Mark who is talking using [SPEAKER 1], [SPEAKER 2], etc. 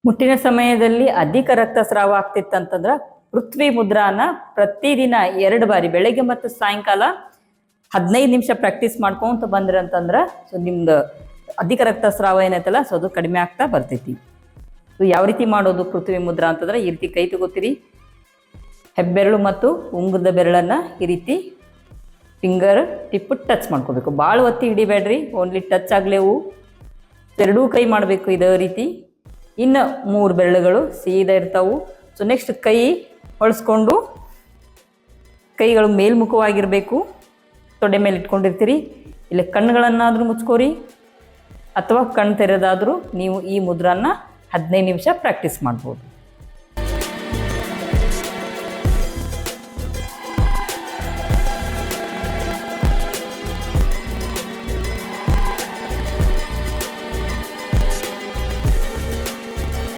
[SPEAKER 1] ಮುಟ್ಟಿನ ಸಮಯದಲ್ಲಿ ಅಧಿಕ ರಕ್ತಸ್ರಾವ ಆಗ್ತಿತ್ತಂತಂದ್ರೆ ಪೃಥ್ವಿ ಮುದ್ರಾನ ಪ್ರತಿದಿನ 2 ಬಾರಿ ಬೆಳಗ್ಗೆ ಮತ್ತು ಸಾಯಂಕಾಲ 15 ನಿಮಿಷ ಪ್ರಾಕ್ಟೀಸ್ ಮಾಡ್ಕೊಂತ ಬಂದ್ರಿ ಅಂತಂದ್ರೆ ಸೊ ನಿಮ್ದು ಅಧಿಕ ರಕ್ತಸ್ರಾವ ಏನೈತಲ್ಲ ಸೊ ಅದು ಕಡಿಮೆ ಆಗ್ತಾ ಬರ್ತೈತಿ. ಸೊ ಯಾವ ರೀತಿ ಮಾಡೋದು ಪೃಥ್ವಿ ಮುದ್ರಾ ಅಂತಂದ್ರೆ ಈ ರೀತಿ ಕೈ ತಗೋತೀರಿ, ಹೆಬ್ಬೆರಳು ಮತ್ತು ಉಂಗುರದ ಬೆರಳನ್ನು ಈ ರೀತಿ ಫಿಂಗರ್ ಟಿಪ್ ಟಚ್ ಮಾಡ್ಕೋಬೇಕು. ಭಾಳ ಒತ್ತಿ ಹಿಡಿಬೇಡ್ರಿ, ಓನ್ಲಿ ಟಚ್ ಆಗಲೇವು. ಎರಡೂ ಕೈ ಮಾಡಬೇಕು ಇದೇ ರೀತಿ. ಇನ್ನು 3 ಬೆರಳುಗಳು ಸೀದಾ ಇರ್ತಾವು. ಸೊ ನೆಕ್ಸ್ಟ್ ಕೈ ಹೊಳಿಸ್ಕೊಂಡು ಕೈಗಳು ಮೇಲ್ಮುಖವಾಗಿರಬೇಕು. ತೊಡೆ ಮೇಲೆ ಇಟ್ಕೊಂಡಿರ್ತೀರಿ. ಇಲ್ಲಿ ಕಣ್ಣುಗಳನ್ನಾದರೂ ಮುಚ್ಕೋರಿ ಅಥವಾ ಕಣ್ಣು ತೆರೆದಾದರೂ ನೀವು ಈ ಮುದ್ರಾನ 15 ನಿಮಿಷ ಪ್ರಾಕ್ಟೀಸ್ ಮಾಡ್ಬೋದು.